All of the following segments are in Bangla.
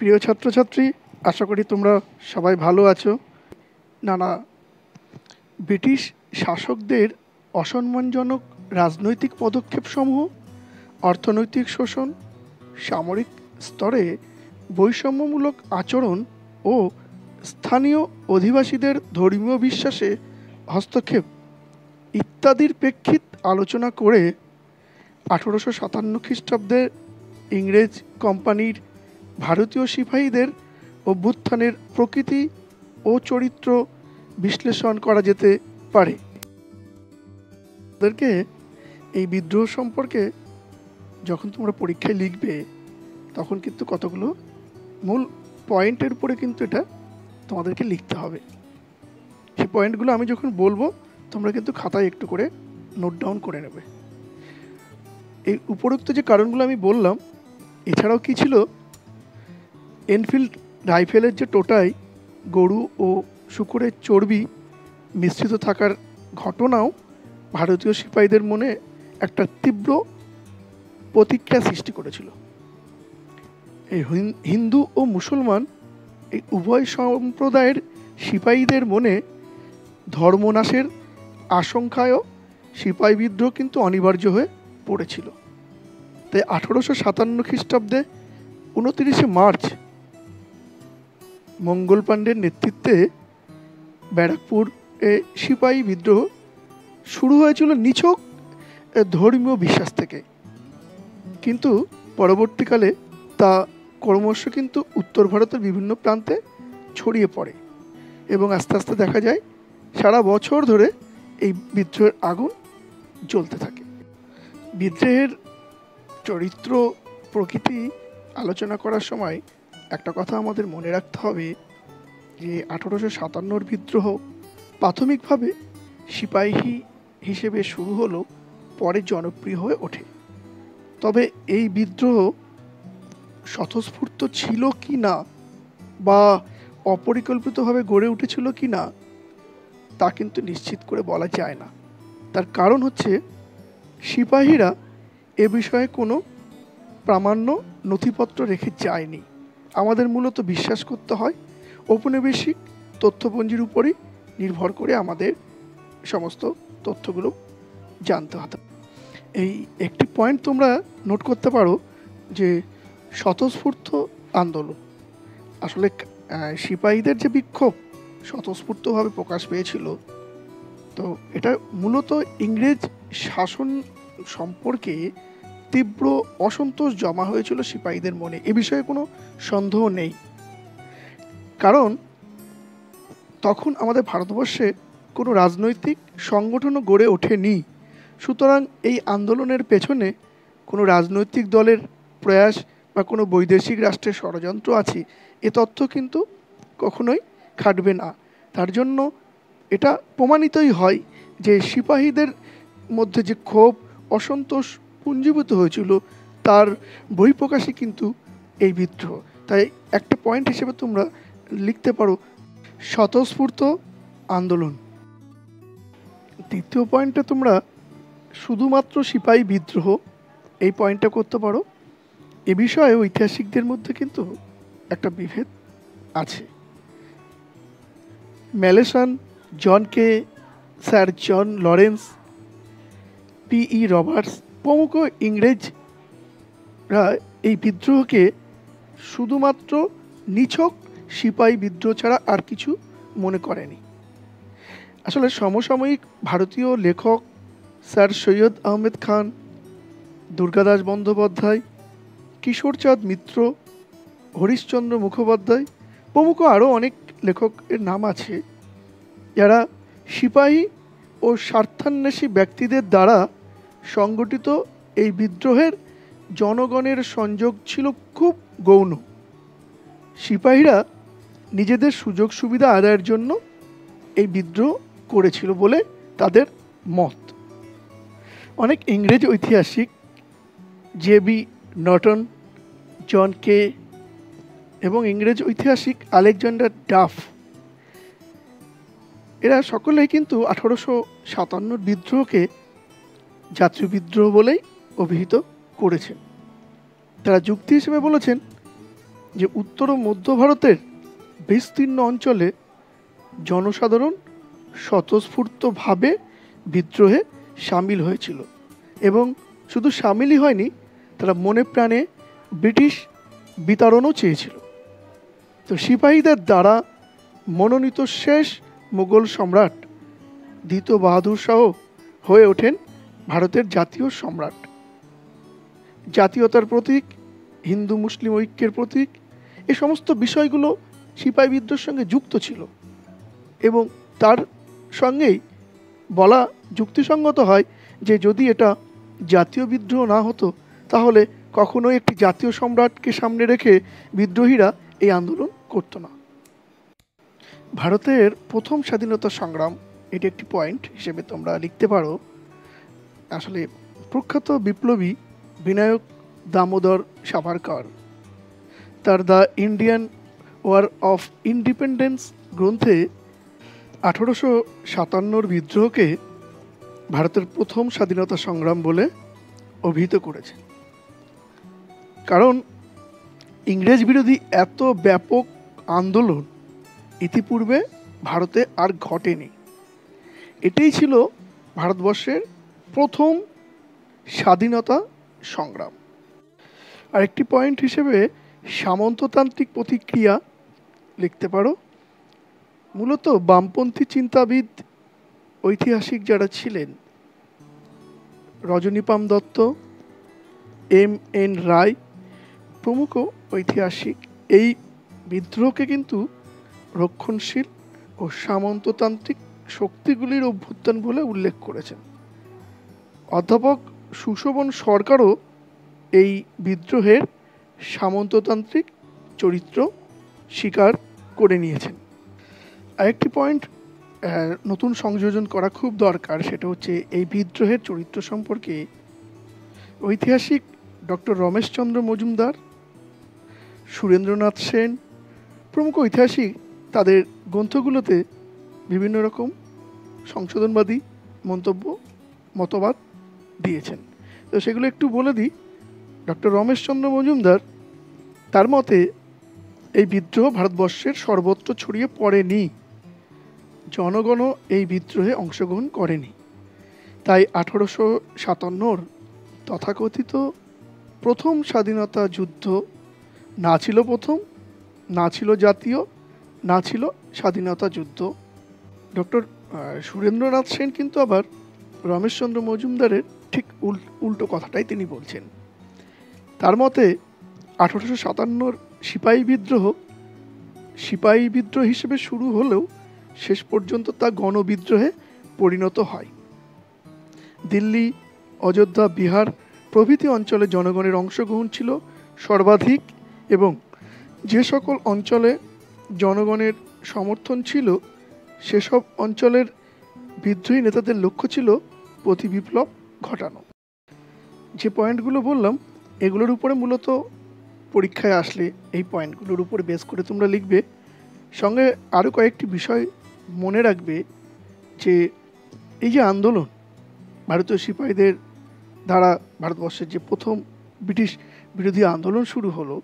প্রিয় ছাত্রছাত্রী, আশা করি তোমরা সবাই ভালো আছো। নানা ব্রিটিশ শাসকদের অসম্মানজনক রাজনৈতিক পদক্ষেপসমূহ, অর্থনৈতিক শোষণ, সামরিক স্তরে বৈষম্যমূলক আচরণ ও স্থানীয় অধিবাসীদের ধর্মীয় বিশ্বাসে হস্তক্ষেপ ইত্যাদির প্রেক্ষিত আলোচনা করে 1857 খ্রিস্টাব্দে ইংরেজ কোম্পানির ভারতীয় সিপাহীদের অভ্যুত্থানের প্রকৃতি ও চরিত্র বিশ্লেষণ করা যেতে পারে। তাদেরকে এই বিদ্রোহ সম্পর্কে যখন তোমরা পরীক্ষায় লিখবে তখন কিন্তু কতগুলো মূল পয়েন্টের উপরে কিন্তু এটা তোমাদেরকে লিখতে হবে। সেই পয়েন্টগুলো আমি যখন বলবো তোমরা কিন্তু খাতায় একটু করে নোট ডাউন করে নেবে। এই উপরোক্ত যে কারণগুলো আমি বললাম, এছাড়াও কি ছিল, এনফিল্ড রাইফেলের যে টোটায় গরু ও শূকরের চর্বি মিশ্রিত থাকার ঘটনাও ভারতীয় সিপাহীদের মনে একটা তীব্র প্রতিক্রিয়া সৃষ্টি করেছিল। এই হিন্দু ও মুসলমান এই উভয় সম্প্রদায়ের সিপাহীদের মনে ধর্মনাশের আশঙ্কায়ও সিপাহী বিদ্রোহ কিন্তু অনিবার্য হয়ে পড়েছিল। তাই 1857 খ্রিস্টাব্দে 29 মার্চ মঙ্গল পাণ্ডের নেতৃত্বে ব্যারাকপুর সিপাহী বিদ্রোহ শুরু হয়েছিল নিছক ধর্মীয় বিশ্বাস থেকে, কিন্তু পরবর্তীকালে তা ক্রমশ কিন্তু উত্তর ভারতের বিভিন্ন প্রান্তে ছড়িয়ে পড়ে এবং আস্তে আস্তে দেখা যায় সারা বছর ধরে এই বিদ্রোহের আগুন জ্বলতে থাকে। বিদ্রোহের চরিত্র প্রকৃতি আলোচনা করার সময় একটা কথা আমাদের মনে রাখতে হবে যে 1857 বিদ্রোহ প্রাথমিকভাবে সিপাহী হিসেবে শুরু হলো, পরে জনপ্রিয় হয়ে ওঠে। তবে এই বিদ্রোহ স্বতঃস্ফূর্ত ছিল কি না বা অপরিকল্পিতভাবে গড়ে উঠেছিল কি না তা কিন্তু নিশ্চিত করে বলা যায় না। তার কারণ হচ্ছে সিপাহীরা এ বিষয়ে কোনো প্রামাণ্য নথিপত্র রেখে যায়নি। আমাদের মূলত বিশ্বাস করতে হয় ঔপনিবেশিক তথ্যপঞ্জির উপরই নির্ভর করে আমাদের সমস্ত তথ্যগুলো জানতে হতো। এই একটি পয়েন্ট তোমরা নোট করতে পারো যে স্বতঃস্ফূর্ত আন্দোলন, আসলে সিপাহীদের যে বিক্ষোভ স্বতঃস্ফূর্তভাবে প্রকাশ পেয়েছিল, তো এটা মূলত ইংরেজ শাসন সম্পর্কে তীব্র অসন্তোষ জমা হয়েছিল সিপাহীদের মনে। এ বিষয়ে কোনো সন্দেহ নেই, কারণ তখন আমাদের ভারতবর্ষে কোনো রাজনৈতিক সংগঠনও গড়ে ওঠেনি। সুতরাং এই আন্দোলনের পেছনে কোনো রাজনৈতিক দলের প্রয়াস বা কোনো বৈদেশিক রাষ্ট্রের ষড়যন্ত্র আছে এ তথ্য কিন্তু কখনোই খাটবে না। তার জন্য এটা প্রমাণিতই হয় যে সিপাহীদের মধ্যে যে ক্ষোভ অসন্তোষ পুঞ্জীভূত হয়েছিল তার বহিঃপ্রকাশই কিন্তু এই বিদ্রোহ। তাই একটা পয়েন্ট হিসেবে তোমরা লিখতে পারো স্বতঃস্ফূর্ত আন্দোলন। দ্বিতীয় পয়েন্টে তোমরা শুধুমাত্র সিপাহী বিদ্রোহ এই পয়েন্টটা করতে পারো। এ বিষয়ে ঐতিহাসিকদের মধ্যে কিন্তু একটা বিভেদ আছে। Malleson, John Kaye, Sir John Lawrence, P.E. Roberts প্রমুখ ইংরেজরা এই বিদ্রোহকে শুধুমাত্র নিছক সিপাহী বিদ্রোহ ছাড়া আর কিছু মনে করেনি। আসলে সমসাময়িক ভারতীয় লেখক স্যার সৈয়দ আহমেদ খান, দুর্গাদাস বন্দ্যোপাধ্যায়, কিশোরচাঁদ মিত্র, হরিশচন্দ্র মুখোপাধ্যায় প্রমুখ আরও অনেক লেখকের নাম আছে, যারা সিপাহী ও স্বার্থান্বেষী ব্যক্তিদের দ্বারা সংগঠিত এই বিদ্রোহের জনগণের সংযোগ ছিল খুব গৌণ। সিপাহীরা নিজেদের সুযোগ সুবিধা আদায়ের জন্য এই বিদ্রোহ করেছিল বলে তাদের মত। অনেক ইংরেজ ঐতিহাসিক জে.বি. নর্টন, জন কে এবং ইংরেজ ঐতিহাসিক আলেকজান্ডার ডাফ এরা সকলেই কিন্তু 1857 বিদ্রোহকে জাতীয় বিদ্রোহ বলেই অভিহিত করেছেন। তারা যুক্তি হিসেবে বলেছেন যে উত্তর ও মধ্য ভারতের বিস্তীর্ণ অঞ্চলে জনসাধারণ স্বতঃস্ফূর্তভাবে বিদ্রোহে সামিল হয়েছিল এবং শুধু সামিলই হয়নি, তারা মনে প্রাণে ব্রিটিশ বিতাড়নও চেয়েছিল। তো সিপাহীদের দ্বারা মনোনীত শেষ মুঘল সম্রাট দ্বিতীয় বাহাদুর শাহ হয়ে ওঠেন ভারতের জাতীয় সম্রাট। জাতীয়তার প্রতীক, হিন্দু মুসলিম ঐক্যের প্রতীক, এই সমস্ত বিষয়গুলো সিপাহী বিদ্রোহের সঙ্গে যুক্ত ছিল এবং তার সঙ্গেই বলা যুক্তিসঙ্গত হয় যে যদি এটা জাতীয় বিদ্রোহ না হতো তাহলে কখনোই একটি জাতীয় সম্রাটকে সামনে রেখে বিদ্রোহীরা এই আন্দোলন করতো না। ভারতের প্রথম স্বাধীনতা সংগ্রাম, এটি একটি পয়েন্ট হিসেবে তোমরা লিখতে পারো। আসলে প্রখ্যাত বিপ্লবী বিনায়ক দামোদর সাভারকর তার the Indian war of independence গ্রন্থে 1857 বিদ্রোহকে ভারতের প্রথম স্বাধীনতা সংগ্রাম বলে অভিহিত করেছে। কারণ ইংরেজ বিরোধী এত ব্যাপক আন্দোলন ইতিপূর্বে ভারতে আর ঘটেনি। এটাই ছিল ভারতবর্ষের প্রথম স্বাধীনতা সংগ্রাম। আরেকটি পয়েন্ট হিসেবে সামন্ততান্ত্রিক প্রতিক্রিয়া লিখতে পারো। মূলত বামপন্থী চিন্তাবিদ ঐতিহাসিক যারা ছিলেন, রজনীপাম দত্ত, M.N. রায় প্রমুখ ঐতিহাসিক এই বিদ্রোহকে কিন্তু রক্ষণশীল ও সামন্ততান্ত্রিক শক্তিগুলির অভ্যুত্থান বলে উল্লেখ করেছেন। অধ্যাপক সুশোভন সরকারও এই বিদ্রোহের সামন্ততান্ত্রিক চরিত্র স্বীকার করে নিয়েছেন। আরেকটি পয়েন্ট নতুন সংযোজন করা খুব দরকার, সেটা হচ্ছে এই বিদ্রোহের চরিত্র সম্পর্কে ঐতিহাসিক ডক্টর রমেশচন্দ্র মজুমদার, সুরেন্দ্রনাথ সেন প্রমুখ ঐতিহাসিক তাদের গ্রন্থগুলোতে বিভিন্ন রকম সংশোধনবাদী মতবাদ দিয়েছেন। তো সেগুলো একটু বলে দিই। ডক্টর রমেশচন্দ্র মজুমদার তার মতে এই বিদ্রোহ ভারতবর্ষের সর্বত্র ছড়িয়ে পড়েনি, জনগণও এই বিদ্রোহে অংশগ্রহণ করেনি। তাই 1857 তথাকথিত প্রথম স্বাধীনতা যুদ্ধ না ছিল প্রথম, না ছিল জাতীয়, না ছিল স্বাধীনতা যুদ্ধ। ডক্টর সুরেন্দ্রনাথ সেন কিন্তু আবার রমেশচন্দ্র মজুমদারের ঠিক উল্টো কথাটাই তিনি বলছেন। তার মতে 1857 সিপাহী বিদ্রোহ হিসেবে শুরু হলেও শেষ পর্যন্ত তা গণবিদ্রোহে পরিণত হয়। দিল্লি, অযোধ্যা, বিহার প্রভৃতি অঞ্চলে জনগণের অংশগ্রহণ ছিল সর্বাধিক এবং যে সকল অঞ্চলে জনগণের সমর্থন ছিল সেসব অঞ্চলের বিদ্রোহী নেতাদের লক্ষ্য ছিল প্রতি বিপ্লব ঘটানো। যে পয়েন্টগুলো বললাম এগুলোর উপরে মূলত পরীক্ষায় আসলে এই পয়েন্টগুলোর উপরে বেস করে তোমরা লিখবে। সঙ্গে আরও কয়েকটি বিষয় মনে রাখবে যে এই যে আন্দোলন ভারতীয় সিপাহীদের দ্বারা ভারতবর্ষের যে প্রথম ব্রিটিশ বিরোধী আন্দোলন শুরু হলো,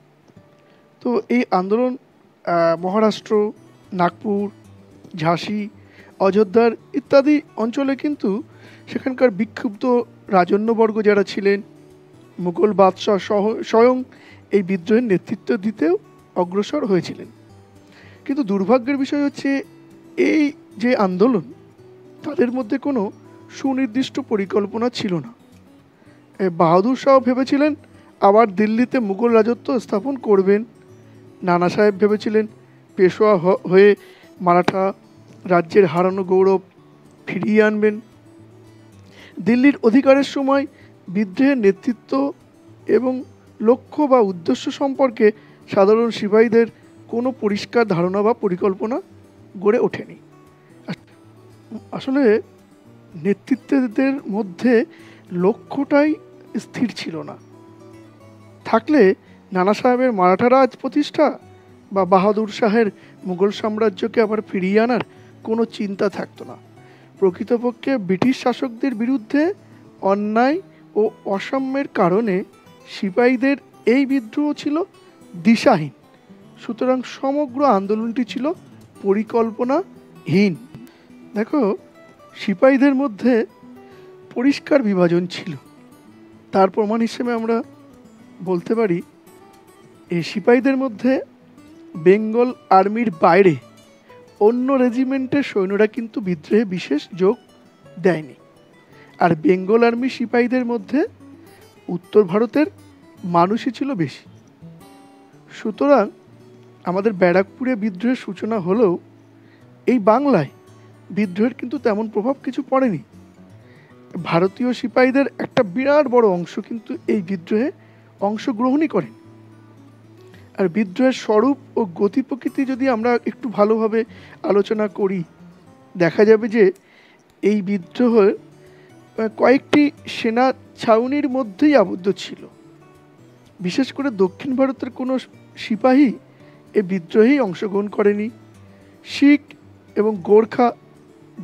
তো এই আন্দোলন মহারাষ্ট্র, নাগপুর, ঝাঁসি, অযোধ্যার ইত্যাদি অঞ্চলে কিন্তু সেখানকার বিক্ষুব্ধ রাজন্যবর্গ যারা ছিলেন, মুঘল বাদশাহ স্বয়ং এই বিদ্রোহের নেতৃত্ব দিতেও অগ্রসর হয়েছিলেন। কিন্তু দুর্ভাগ্যের বিষয় হচ্ছে এই যে আন্দোলন তাদের মধ্যে কোনো সুনির্দিষ্ট পরিকল্পনা ছিল না। বাহাদুর শাহ ভেবেছিলেন আবার দিল্লিতে মুঘল রাজত্ব স্থাপন করবেন, নানা সাহেব ভেবেছিলেন পেশোয়া হয়ে মারাঠা রাজ্যের হারানো গৌরব ফিরিয়ে আনবেন। দিল্লির অধিকারের সময় বিদ্রোহের নেতৃত্ব এবং লক্ষ্য বা উদ্দেশ্য সম্পর্কে সাধারণ সিপাহীদের কোনো পরিষ্কার ধারণা বা পরিকল্পনা গড়ে ওঠেনি। আসলে নেতৃত্বদের মধ্যে লক্ষ্যটাই স্থির ছিল না। থাকলে নানা সাহেবের মারাঠা রাজ প্রতিষ্ঠা বা বাহাদুর শাহের মুঘল সাম্রাজ্যকে আবার ফিরিয়ে আনার কোনো চিন্তা থাকতো না। প্রকৃতপক্ষে ব্রিটিশ শাসকদের বিরুদ্ধে অন্যায় ও অসাম্যের কারণে সিপাহীদের এই বিদ্রোহ ছিল দিশাহীন সুতরাং সমগ্র আন্দোলনটি ছিল পরিকল্পনাহীন। দেখো, সিপাহীদের মধ্যে পরিষ্কার বিভাজন ছিল। তার প্রমাণ হিসেবে আমরা বলতে পারি এই সিপাহীদের মধ্যে বেঙ্গল আর্মির বাইরে অন্য রেজিমেন্টের সৈন্যরা কিন্তু বিদ্রোহে বিশেষ যোগ দেয়নি। আর বেঙ্গল আর্মি সিপাহীদের মধ্যে উত্তর ভারতের মানুষই ছিল বেশি। সুতরাং আমাদের ব্যারাকপুরে বিদ্রোহের সূচনা হলেও এই বাংলায় বিদ্রোহের কিন্তু তেমন প্রভাব কিছু পড়েনি। ভারতীয় সিপাহীদের একটা বিরাট বড় অংশ কিন্তু এই বিদ্রোহে অংশগ্রহণই করেন। আর বিদ্রোহের স্বরূপ ও গতি প্রকৃতি যদি আমরা একটু ভালোভাবে আলোচনা করি, দেখা যাবে যে এই বিদ্রোহ কয়েকটি সেনা ছাউনির মধ্যেই আবদ্ধ ছিল। বিশেষ করে দক্ষিণ ভারতের কোনো সিপাহী এই বিদ্রোহেই অংশগ্রহণ করেনি। শিখ এবং গোর্খা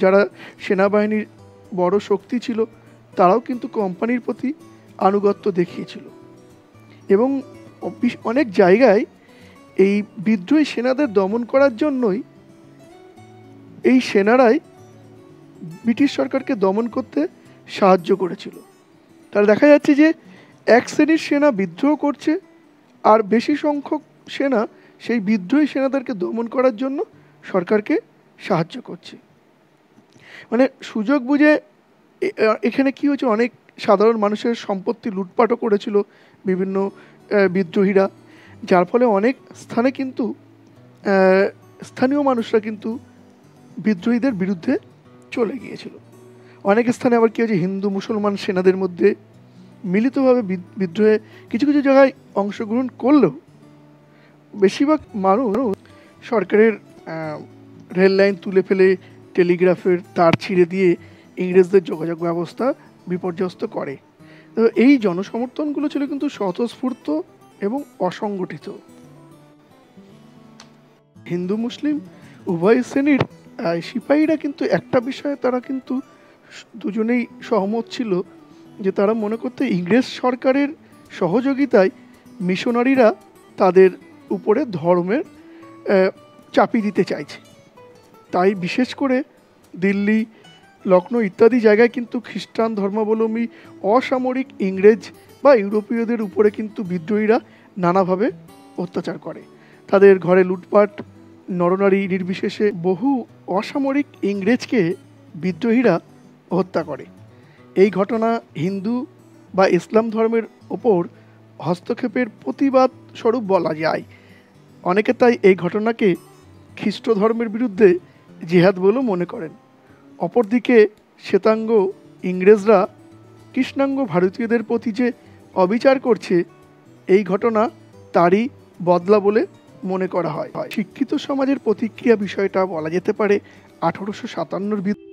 যারা সেনাবাহিনীর বড় শক্তি ছিল, তারাও কিন্তু কোম্পানির প্রতি আনুগত্য দেখিয়েছিল। এবং অনেক জায়গায় এই বিদ্রোহী সেনাদের দমন করার জন্যই এই সেনারাই ব্রিটিশ সরকারকে দমন করতে সাহায্য করেছিল। তাহলে দেখা যাচ্ছে যে এক শ্রেণীর সেনা বিদ্রোহ করছে, আর বেশি সংখ্যক সেনা সেই বিদ্রোহী সেনাদেরকে দমন করার জন্য সরকারকে সাহায্য করছে। মানে সুযোগ বুঝে এখানে কি হয়েছে, অনেক সাধারণ মানুষের সম্পত্তি লুটপাটও করেছিল বিভিন্ন বিদ্রোহীরা, যার ফলে অনেক স্থানে কিন্তু স্থানীয় মানুষরা কিন্তু বিদ্রোহীদের বিরুদ্ধে চলে গিয়েছিল। অনেক স্থানে আবার কী হয়েছে, হিন্দু মুসলমান সেনাদের মধ্যে মিলিতভাবে বিদ্রোহে কিছু কিছু জায়গায় অংশগ্রহণ করলেও বেশিরভাগ মানুষ সরকারের রেল লাইন তুলে ফেলে টেলিগ্রাফের তার ছিঁড়ে দিয়ে ইংরেজদের যোগাযোগ ব্যবস্থা বিপর্যস্ত করে। তো এই জনসমর্থনগুলো ছিল কিন্তু স্বতঃস্ফূর্ত এবং অসংগঠিত। হিন্দু মুসলিম উভয় শ্রেণীর সিপাহীরা কিন্তু একটা বিষয়ে তারা কিন্তু দুজনেই সহমত ছিল, যে তারা মনে করতে ইংরেজ সরকারের সহযোগিতায় মিশনারিরা তাদের উপরে ধর্মের চাপিয়ে দিতে চাইছে। তাই বিশেষ করে দিল্লি, লখনৌ ইত্যাদি জায়গায় কিন্তু খ্রিস্টান ধর্মাবলম্বী অসামরিক ইংরেজ বা ইউরোপীয়দের উপরে কিন্তু বিদ্রোহীরা নানাভাবে অত্যাচার করে। তাদের ঘরে লুটপাট, নরনারী নির্বিশেষে বহু অসামরিক ইংরেজকে বিদ্রোহীরা হত্যা করে। এই ঘটনা হিন্দু বা ইসলাম ধর্মের ওপর হস্তক্ষেপের প্রতিবাদ স্বরূপ বলা যায়। অনেকে তাই এই ঘটনাকে খ্রিস্ট ধর্মের বিরুদ্ধে জিহাদ বলেও মনে করেন। অপরদিকে শ্বেতাঙ্গ ইংরেজরা কৃষ্ণাঙ্গ ভারতীয়দের প্রতি যে অবিচার করছে, এই ঘটনা তারই বদলা বলে মনে করা হয়। শিক্ষিত সমাজের প্রতিক্রিয়া বিষয়টা বলা যেতে পারে 1857